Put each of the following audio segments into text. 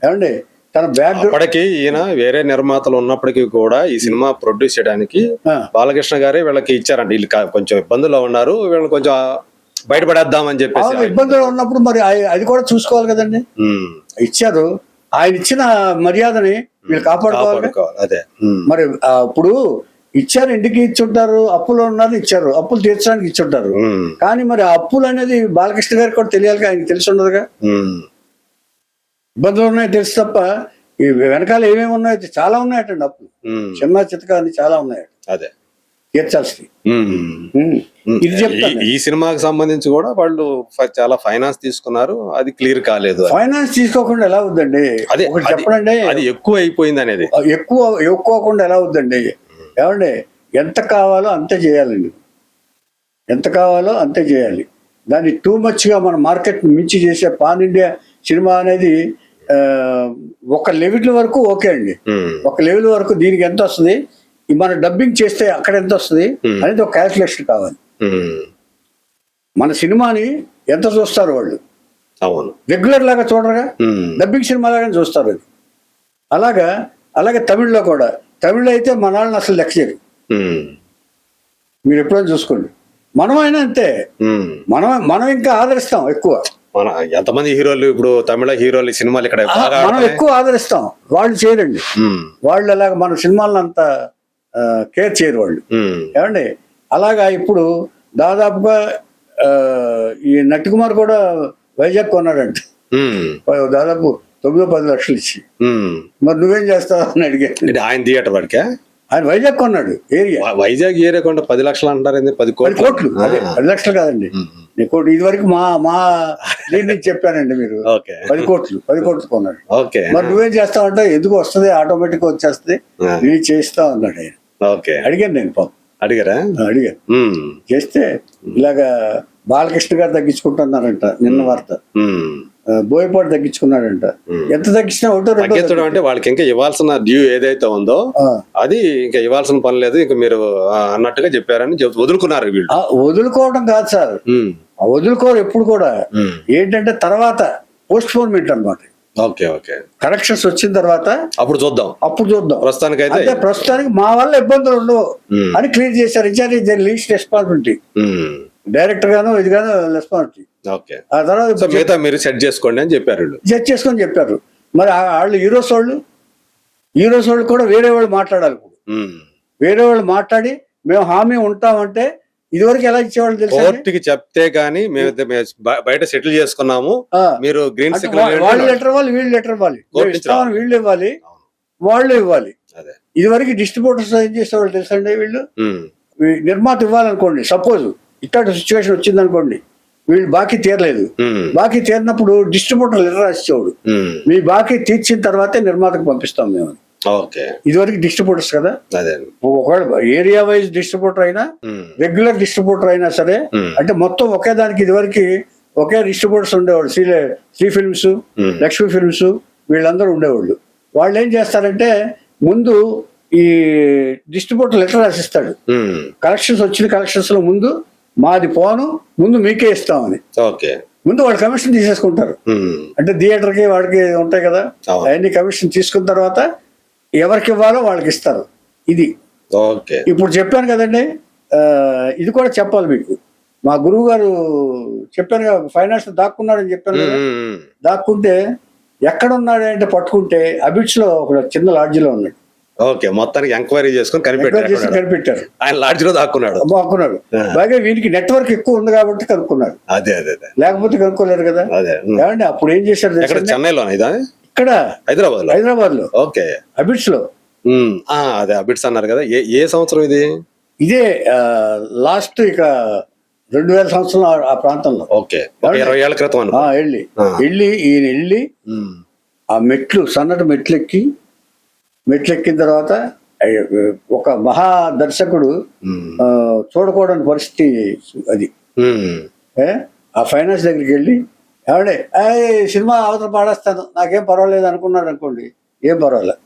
ఏమండి తన బ్యాక్ అప్పటికి ఈయన వేరే నిర్మాతలు ఉన్నప్పటికీ కూడా ఈ సినిమా ప్రొడ్యూస్ చేయడానికి బాలకృష్ణ గారే వీళ్ళకి ఇచ్చారంట. వీళ్ళు కొంచెం ఇబ్బందుల్లో ఉన్నారు, వీళ్ళని కొంచెం బయటపడేద్దామని చెప్పేసి. ఇబ్బందులు ఉన్నప్పుడు మరి అది కూడా చూసుకోవాలి కదండి. ఇచ్చారు, ఆయన ఇచ్చిన మర్యాదని వీళ్ళు కాపాడుకోవాలి. అదే మరి ఇప్పుడు ఇచ్చారు, ఇంటికి ఇచ్చుంటారు, అప్పులు ఉన్నారు ఇచ్చారు, అప్పులు తీర్చడానికి ఇచ్చుంటారు. కానీ మరి ఆ అప్పులు అనేది బాలకృష్ణ గారికి కూడా తెలియాలి, ఆయనకి తెలిసి ఉండదుగా. ఇబ్బందులు ఉన్నాయి తెలుసు తప్ప ఈ వెనకాల ఏమేమి ఉన్నాయో చాలా ఉన్నాయటండి అప్పులు. చిన్న చితక అని చాలా ఉన్నాయట, అదే తీర్చాల్సి. ఇది చెప్తాను. ఈ సినిమాకి సంబంధించి కూడా వాళ్ళు చాలా ఫైనాన్స్ తీసుకున్నారు, అది క్లియర్ కాలేదు. ఫైనాన్స్ తీసుకోకుండా ఎలా అవుద్దండి? అదే చెప్పండి, అది ఎక్కువ అయిపోయింది అనేది. ఎక్కువకుండా ఎలా అవుద్దండి? ఏమండి ఎంత కావాలో అంతే చేయాలండి, ఎంత కావాలో అంతే చేయాలి. దాన్ని టూ మచ్గా మన మార్కెట్ మించి చేసే పాన్ ఇండియా సినిమా అనేది ఒక లెవెల్ వరకు ఓకే అండి. ఒక లెవెల్ వరకు దీనికి ఎంత వస్తుంది, మన డబ్బింగ్ చేస్తే అక్కడ ఎంత వస్తుంది అనేది ఒక క్యాల్కులేషన్ కావాలి. మన సినిమాని ఎంత చూస్తారు వాళ్ళు, రెగ్యులర్ లాగా చూడరుగా, డబ్బింగ్ సినిమా లాగానే చూస్తారు. అది అలాగే తమిళ్లో కూడా, తమిళ్ అయితే మన వాళ్ళని అసలు లెక్క చేయరు. మీరు ఎప్పుడైనా చూసుకోండి. మనమైనా అంతే, మనం ఇంకా ఆదరిస్తాం ఎక్కువ. మన ఎంతమంది హీరోలు ఇప్పుడు తమిళ హీరోలు సినిమాలు ఇక్కడ మనం ఎక్కువ ఆదరిస్తాం, వాళ్ళు చేయరండి. వాళ్ళు అలాగ మన సినిమాలను అంత కేర్ చేయరు వాళ్ళు. ఏమండి అలాగా ఇప్పుడు దాదాపుగా ఈ నటికుమార్ కూడా వైజాగ్ కొన్నాడంట, దాదాపు 9-10 లక్షలు ఇచ్చి. మరి నువ్వేం చేస్తావు అని అడిగాడు. ఆయన థియేటర్ వాడికే ఆయన వైజాగ్ కొన్నాడు. వైజాగ్ ఏరియా కొంటే 10 లక్షలు అంటారు, 10 కోట్లు. అదే 10 లక్షలు కాదండి, కోటి. ఇది వరకు మా దీని నుంచి చెప్పానండి. మీరు 10 కోట్లు కొన్నాడు. మరి నువ్వేం చేస్తావు అంటే, ఎందుకు వస్తుంది, ఆటోమేటిక్ వచ్చేస్తుంది, నువ్వు చేస్తావు అన్నాడు ఆయన. అడిగాను నేను, పాపం అడిగాను. చేస్తే ఇలాగా బాలకృష్ణ గారు తగ్గించుకుంటున్నారంట, నిన్న వార్త. బోయపాటి తగ్గించుకున్నాడంట. ఎంత తగ్గించినా తగ్గించడం అంటే వాళ్ళకి ఇంకా ఇవ్వాల్సిన డ్యూ ఏదైతే ఉందో అది ఇంకా ఇవ్వాల్సిన పని లేదు, ఇంకా మీరు అన్నట్టుగా చెప్పారని వదులుకున్నారు. వీళ్ళు వదులుకోవడం కాదు సార్, వదులుకోరు ఎప్పుడు కూడా. ఏంటంటే తర్వాత పోస్ట్ పోన్మెంట్ అన్నమాట. కరెక్షన్స్ వచ్చిన తర్వాత అప్పుడు చూద్దాం. ప్రస్తుతానికి మా వల్ల ఇబ్బందులు ఉండవు అని క్లియర్ చేశారు. ఇచ్చారు లీస్ట్ రెస్పాన్సిబిలిటీ, డైరెక్టర్ గాను ఇది గాను రెస్పాన్సిబిలిటీ. ఆ తర్వాత మీరు సెట్ చేసుకోండి అని చెప్పారు. సెట్ చేసుకొని చెప్పారు. మరి వాళ్ళు హీరోస్ వాళ్ళు కూడా వేరే వాళ్ళు మాట్లాడాలి. వేరే వాళ్ళు మాట్లాడి మేము హామీ ఉంటామంటే, ఇదివరకు ఎలా ఇచ్చేవాళ్ళు తెలుసు, కోర్టుకి చెప్తే గానీ మేము బయట సెటిల్ చేసుకున్నాము, మీరు గ్రీన్ సిగ్నల్, వాళ్ళు లెటర్ ఇవ్వాలి, వీళ్ళు లెటర్ ఇవ్వాలి, వీళ్ళు ఇవ్వాలి, వాళ్ళు ఇవ్వాలి. ఇదివరకు డిస్ట్రిబ్యూటర్స్ ఏం చేసేవాళ్ళు తెలుసండి, వీళ్ళు నిర్మాత ఇవ్వాలనుకోండి, సపోజ్ ఇట్లాంటి సిచ్యువేషన్ వచ్చింది అనుకోండి, వీళ్ళు బాకీ తీరలేదు, బాకీ తీరినప్పుడు డిస్ట్రిబ్యూటర్ లెటర్ రాసిచ్చేవాడు, మీ బాకీ తీర్చిన తర్వాతే నిర్మాతకు పంపిస్తాం మేము. ఇదివరకు డిస్ట్రిబ్యూటర్స్ కదా, ఒకవేళ ఏరియా వైజ్ డిస్ట్రిబ్యూటర్ అయినా రెగ్యులర్ డిస్ట్రిబ్యూటర్ అయినా సరే, అంటే మొత్తం ఒకే దానికి ఇదివరకు ఒకే డిస్ట్రిబ్యూటర్స్ ఉండేవాళ్ళు. శ్రీ ఫిల్మ్స్, లక్ష్మీ ఫిల్మ్స్, వీళ్ళందరూ ఉండేవాళ్ళు. వాళ్ళు ఏం చేస్తారంటే, ముందు ఈ డిస్ట్రిబ్యూటర్ లెటర్ రాసిస్తాడు, కలెక్షన్స్ లో ముందు మాది పోను, ముందు మీకే ఇస్తామని. ముందు వాళ్ళు కమిషన్ తీసేసుకుంటారు. అంటే థియేటర్కి వాడికి ఉంటాయి కదా, అవన్నీ కమిషన్ తీసుకున్న తర్వాత ఎవరికి ఇవ్వాలో వాళ్ళకి ఇస్తారు. ఇది ఇప్పుడు చెప్పాను కదండి, ఇది కూడా చెప్పాలి మీకు. మా గురువు గారు చెప్పాను కదా, ఫైనాన్స్ దాక్కున్నాడని చెప్పాను కదా. దాక్కుంటే ఎక్కడ ఉన్నాడు అంటే పట్టుకుంటే అబిడ్స్ లో ఒక చిన్న లాడ్జిలో ఉన్నాడు. మొత్తానికి ఎంక్వైరీ చేసుకుని కనిపెట్టారు. ఆయన లాడ్జ్ లో దాక్కున్నాడు. బాగా వీరికి నెట్వర్క్ ఎక్కువ ఉంది కాబట్టి కనుక్కున్నాడు. లేకపోతే కనుక్కోలేరు కదా. ఏమంటే అప్పుడు ఏం చేశారు, చెన్నైలో, ఇక్కడ హైదరాబాద్ లో అబిడ్స్ లో. అదే అబిడ్స్ అన్నారు కదా, ఏ సంవత్సరం ఇది? ఇదే లాస్ట్ ఇక 2000 సంవత్సరం ఆ ప్రాంతంలో. 20 ఏళ్ల క్రితం ఈయన వెళ్ళి ఆ మెట్లు, సన్నటి మెట్లెక్కిన తర్వాత ఒక మహా దర్శకుడు చూడకూడని పరిస్థితి అది. ఆ ఫైనాన్స్ దగ్గరికి వెళ్ళి, ఏమంటే సినిమా అవతల పాడేస్తాను, నాకేం పర్వాలేదు అనుకున్నాడు అనుకోండి, ఏం పర్వాలేదు.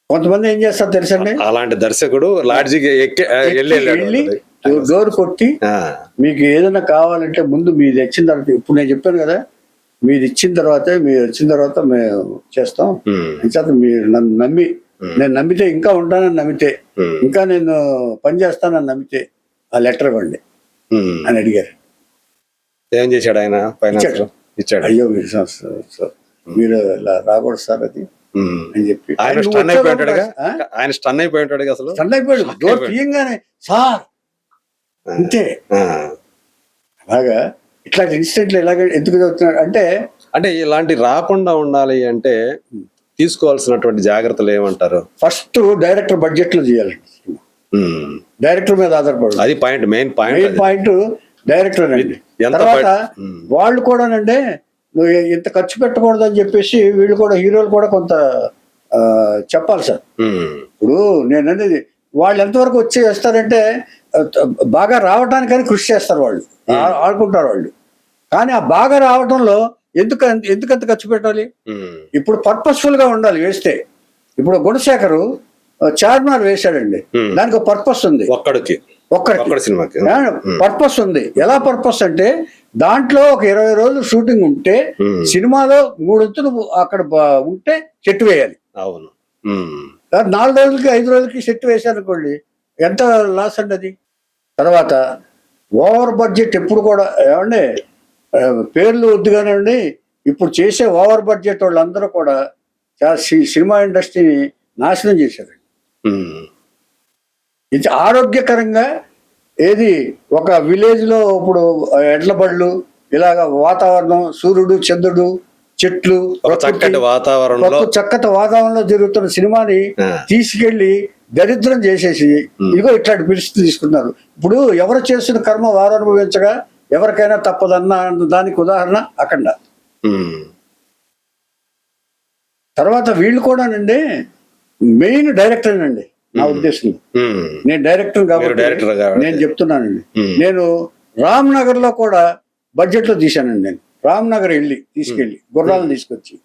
కొంతమంది ఏం చేస్తారు తెలుసండి, అలాంటి దర్శకుడు లాడ్జికి వెళ్ళి డోర్ కొట్టి, మీకు ఏదైనా కావాలంటే ముందు మీరు తెచ్చిన తర్వాత, ఇప్పుడు నేను చెప్పాను కదా, మీరు ఇచ్చిన తర్వాతే మీరు వచ్చిన తర్వాత మేము చేస్తాం అంచేత మీరు నన్ను నమ్మి నేను నమ్మితే ఇంకా ఉంటానని నమ్మితే ఇంకా నేను పని చేస్తానని నమ్మితే ఆ లెటర్ ఇవ్వండి అని అడిగారు. ఏం చేశాడు ఆయన? ఇచ్చాడు. అయ్యో మీరు మీరు ఇలా రాకూడదు సార్ అది అని చెప్పి ఆయన స్టన్ అయిపోయి ఉంటాడు అసలు. స్టన్ అయిపోయాడు. డోర్ తీయంగానే సార్ అంతే. అలాగా ఇట్లాంటి ఇన్సిడెంట్లు ఎలాగ ఎందుకు చదువుతున్నాడు అంటే ఇలాంటి రాకుండా ఉండాలి అంటే తీసుకోవాల్సినటువంటి జాగ్రత్తలు ఏమంటారు? ఫస్ట్ డైరెక్టర్ బడ్జెట్ లో చేయాలి. డైరెక్టర్ మీద ఆధారపడు. అది పాయింట్, మెయిన్ పాయింట్ డైరెక్టర్ అండి. తర్వాత వాళ్ళు కూడానంటే నువ్వు ఇంత ఖర్చు పెట్టకూడదు అని చెప్పేసి వీళ్ళు కూడా హీరోలు కూడా కొంత చెప్పాలి సార్. ఇప్పుడు నేను అనేది వాళ్ళు ఎంతవరకు వచ్చి వేస్తారంటే బాగా రావటానికని కృషి చేస్తారు వాళ్ళు, ఆడుకుంటారు వాళ్ళు. కానీ ఆ బాగా రావటంలో ఎందుకంత ఖర్చు పెట్టాలి? ఇప్పుడు పర్పస్ఫుల్ గా ఉండాలి వేస్తే. ఇప్పుడు గుణశేఖరు చార్మినార్ వేశాడండి, దానికి ఒక పర్పస్ ఉంది. ఒక్కడికి పర్పస్ ఉంది. ఎలా పర్పస్ అంటే దాంట్లో ఒక 20 రోజులు షూటింగ్ ఉంటే సినిమాలో 3 వంతులు అక్కడ ఉంటే చెట్టు వేయాలి. అవును. 4 రోజులకి 5 రోజులకి చెట్టు వేశారనుకోండి ఎంత లాస్ అండి అది. తర్వాత ఓవర్ బడ్జెట్ ఎప్పుడు కూడా ఏమండి పేర్లు వద్దుగానండి, ఇప్పుడు చేసే ఓవర్ బడ్జెట్ వాళ్ళందరూ కూడా చాలా సినిమా ఇండస్ట్రీని నాశనం చేశారు. ఇది ఆరోగ్యకరంగా ఏది ఒక విలేజ్ లో ఇప్పుడు ఎడ్ల బళ్ళు ఇలాగ వాతావరణం, సూర్యుడు చంద్రుడు చెట్లు చక్కటి వాతావరణంలో జరుగుతున్న సినిమాని తీసుకెళ్లి దరిద్రం చేసేసి ఇదిగో ఇట్లాంటి పరిస్థితులు తీసుకున్నారు. ఇప్పుడు ఎవరు చేసిన కర్మ వారు అనుభవించగా ఎవరికైనా తప్పదన్న దానికి ఉదాహరణ అఖండ. తర్వాత వీళ్ళు కూడానండి మెయిన్ డైరెక్టర్ అండి నా ఉద్దేశం. నేను డైరెక్టర్ కాబట్టి నేను చెప్తున్నానండి. నేను రామ్ నగర్ లో కూడా బడ్జెట్ లో తీశానండి. నేను రామ్ నగర్ తీసుకెళ్లి గుర్రాలను తీసుకొచ్చి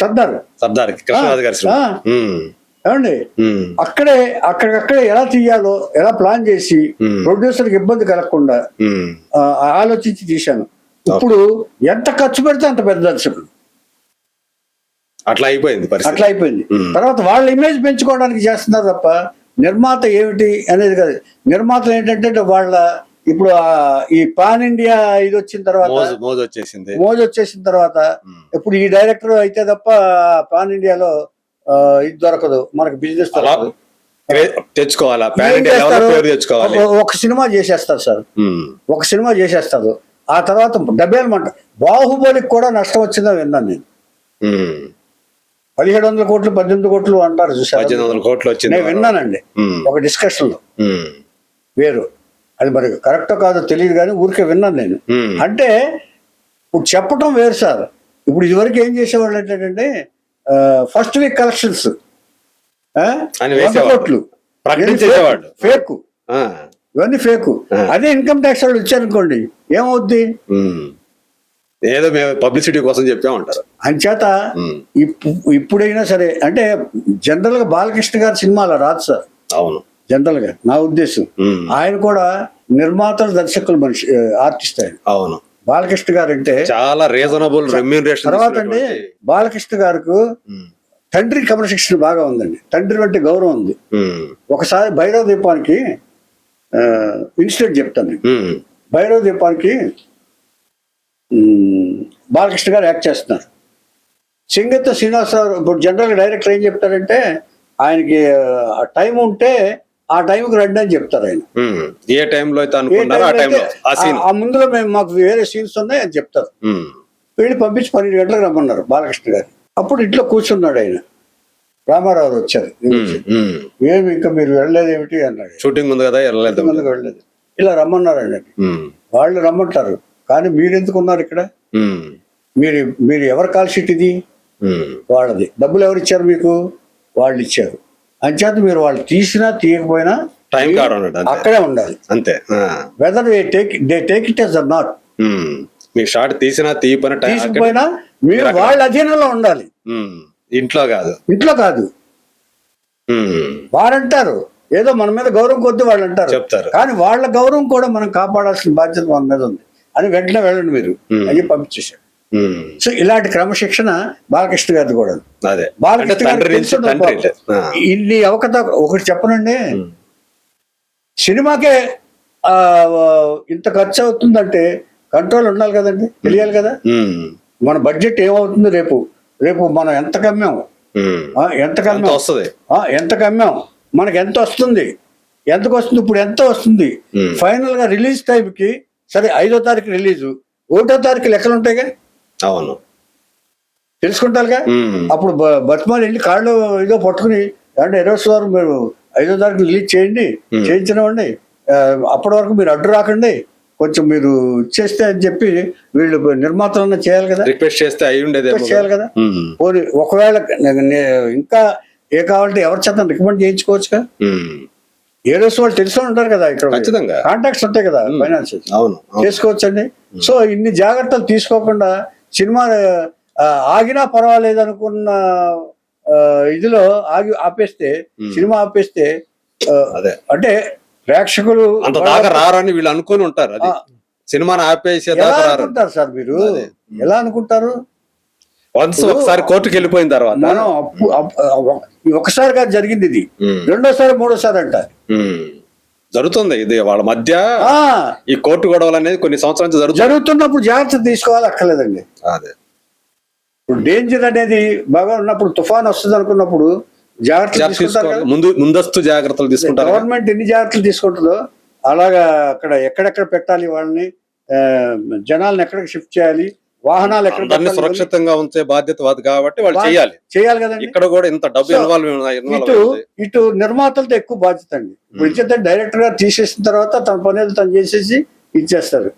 సర్దార్ ఏమండి అక్కడికక్కడే ఎలా తీయాలో ఎలా ప్లాన్ చేసి ప్రొడ్యూసర్ కి ఇబ్బంది కలగకుండా ఆలోచించి తీశాను. ఇప్పుడు ఎంత ఖర్చు పెడితే అంత పెద్ద దర్శకుడు. అట్లా అయిపోయింది. తర్వాత వాళ్ళ ఇమేజ్ పెంచుకోవడానికి చేస్తున్నారు తప్ప నిర్మాత ఏమిటి అనేది కాదు. నిర్మాతలు ఏంటంటే వాళ్ళ ఇప్పుడు ఈ పాన్ ఇండియా ఇది వచ్చిన తర్వాత మోజు వచ్చేసిన తర్వాత ఇప్పుడు ఈ డైరెక్టర్ అయితే తప్ప పాన్ ఇండియాలో ఇది దొరకదు మనకు, బిజినెస్ తెచ్చుకోవాలి. ఒక సినిమా చేసేస్తారు సార్, ఒక సినిమా చేసేస్తారు. ఆ తర్వాత డబ్బేలమంట. బాహుబలికి కూడా నష్టం వచ్చిందని విన్నాను నేను. 1700 కోట్లు 18 కోట్లు అంటారు చూసారు. 1800 కోట్లు వచ్చింది నేను విన్నానండి ఒక డిస్కషన్ లో. వేరు అది మరి కరెక్టో కాదో తెలియదు కానీ ఊరికే విన్నాను నేను. అంటే ఇప్పుడు చెప్పటం వేరు సార్. ఇప్పుడు ఇదివరకు ఏం చేసేవాళ్ళు ఏంటంటే ఫస్ట్ వీక్ కలెక్షన్స్ 100 కోట్లు ఫేక్, ఇవన్నీ ఫేక్. అదే ఇన్కమ్ ట్యాక్స్ వాళ్ళు ఇచ్చారనుకోండి ఏమవుద్ది? ఏదో మేము పబ్లిసిటీ కోసం చెప్పామంటారు. అంచేత ఇప్పుడైనా సరే అంటే జనరల్ గా బాలకృష్ణ గారి సినిమా అలా రాదు సార్. అవును, జనరల్ గా నా ఉద్దేశం. ఆయన కూడా నిర్మాతలు దర్శకులు మనిషి, ఆర్టిస్ట్ ఆయన. అవును, బాలకృష్ణ గారు అంటే చాలా రీజనబుల్ రెమ్యూనరేషన్. తర్వాత అండి బాలకృష్ణ గారికి తండ్రి క్రమశిక్షణ బాగా ఉందండి. తండ్రి అంటే గౌరవం ఉంది. ఒకసారి భైరవ దీపానికి ఇన్సిడెంట్ చెప్తాను. భైరవ దీపానికి బాలకృష్ణ గారు యాక్ట్ చేస్తున్నారు. సింగత్త శ్రీనివాసరావు ఇప్పుడు జనరల్ డైరెక్టర్ ఏం చెప్తారంటే ఆయనకి టైం ఉంటే ఆ టైంకి రండి అని చెప్తారు. ఆయన ఏ టైంలో ఆ ముందులో మేము మాకు వేరే సీన్స్ ఉన్నాయి అని చెప్తారు. వీళ్ళు పంపించి 12 గంటలకు రమ్మన్నారు బాలకృష్ణ గారు. అప్పుడు ఇంట్లో కూర్చున్నాడు ఆయన. రామారావు వచ్చారు. ఏమి ఇంకా మీరు వెళ్ళలేదు ఏమిటి అన్నాడు. షూటింగ్ ఉంది కదా, వెళ్ళలేదు. ఇలా రమ్మన్నారు అండి. వాళ్ళు రమ్మంటారు కానీ మీరెందుకు ఉన్నారు ఇక్కడ? మీరు ఎవరి కాల్ షీట్ ఇది? వాళ్ళది. డబ్బులు ఎవరు ఇచ్చారు మీకు? వాళ్ళు ఇచ్చారు. అంచేత మీరు వాళ్ళు తీసినా తీయకపోయినా టైం అక్కడే ఉండాలి అంతే. Whether they take it as or not. మీ షాట్ తీసినా తీయకపోయినా మీరు వాళ్ళ అధీనంలో ఉండాలి. ఇంట్లో కాదు. వారంటారు ఏదో మన మీద గౌరవం కొద్ది వాళ్ళు అంటారు చెప్తారు. కానీ వాళ్ళ గౌరవం కూడా మనం కాపాడాల్సిన బాధ్యత మన మీద ఉంది. అని వెంటనే వెళ్ళండి మీరు అని చెప్పి పంపించేశారు. సో ఇలాంటి క్రమశిక్షణ బాలకృష్ణ గారిది కూడా. అదే బాలకృష్ణ గారికి తండ్రి నుంచి తెలుసు తండ్రి. ఇన్ని ఒకటి చెప్పనండి, సినిమాకే ఇంత ఖర్చు అవుతుందంటే కంట్రోల్ ఉండాలి కదండి, తెలియాలి కదా. మన బడ్జెట్ ఏమవుతుంది రేపు మనం ఎంత కమ్మాం, ఎంత కమ్మాం, మనకి ఎంత వస్తుంది, ఎంతకు వస్తుంది, ఇప్పుడు ఎంత వస్తుంది, ఫైనల్ గా రిలీజ్ టైంకి సరే 5వ తారీఖు రిలీజ్, 1వ తారీఖు లెక్కలు ఉంటాయిగా, అవును తెలుసుకుంటారుగా. అప్పుడు బతిమాలి వెళ్ళి కాళ్ళు ఏదో పట్టుకుని అంటే 20 మీరు 5వ తారీఖు రిలీజ్ చేయండి, చేయించినవ్వండి, అప్పటి వరకు మీరు అడ్డు రాకండి, కొంచెం మీరు ఇచ్చేస్తే అని చెప్పి వీళ్ళు నిర్మాతలన్నా చేయాలి కదా, రిక్వెస్ట్ చేస్తే అయి ఉండేది చేయాలి కదా. పోనీ ఒకవేళ ఇంకా ఏ కావాలంటే ఎవరి చేత రికమెండ్ చేయించుకోవచ్చుగా. ఏరోస్ వాళ్ళు తెలిసి ఉంటారు కదా, ఇక్కడ కాంటాక్ట్స్ ఉంటాయి కదా, ఫైనాన్షియల్ చేసుకోవచ్చండి. సో ఇన్ని జాగ్రత్తలు తీసుకోకుండా సినిమా ఆగినా పర్వాలేదు అనుకున్న ఇదిలో ఆపేస్తే, సినిమా ఆపేస్తే అంటే ప్రేక్షకులు అంత దాకా రారని వీళ్ళు అనుకుని ఉంటారు. అది సినిమాని ఆపేసేదాకా అనుకుంటారు సార్. మీరు ఎలా అనుకుంటారు? ఒకసారి కోర్టుకి వెళ్ళిపోయిన తర్వాత మనం ఒకసారి కాదు జరిగింది, ఇది రెండోసారి మూడోసారి అంటారు జరుగుతుంది. ఇది వాళ్ళ మధ్య ఈ కోర్టు గొడవలు అనేది కొన్ని సంవత్సరాల జరుగుతున్నప్పుడు జాగ్రత్త తీసుకోవాలి, అక్కర్లేదండి. అదే ఇప్పుడు డేంజర్ అనేది బాగా ఉన్నప్పుడు, తుఫాన్ వస్తుంది అనుకున్నప్పుడు జాగ్రత్తలు ముందస్తు జాగ్రత్తలు తీసుకుంటారు. గవర్నమెంట్ ఎన్ని జాగ్రత్తలు తీసుకుంటుందో అలాగా అక్కడ ఎక్కడెక్కడ పెట్టాలి వాళ్ళని, జనాలను ఎక్కడికి షిఫ్ట్ చేయాలి, వాహనాలు ఎక్కడ సురక్షితంగా ఉంచే బాధ్యత కాబట్టి వాళ్ళు చేయాలి కదండి. ఇక్కడ కూడా ఇంత డబ్బు ఇటు నిర్మాతలతో ఎక్కువ బాధ్యత అండి. ఇప్పుడు ఇచ్చేస్తే డైరెక్టర్ గా తీసేసిన తర్వాత తన పని తను చేసేసి ఇచ్చేస్తారు.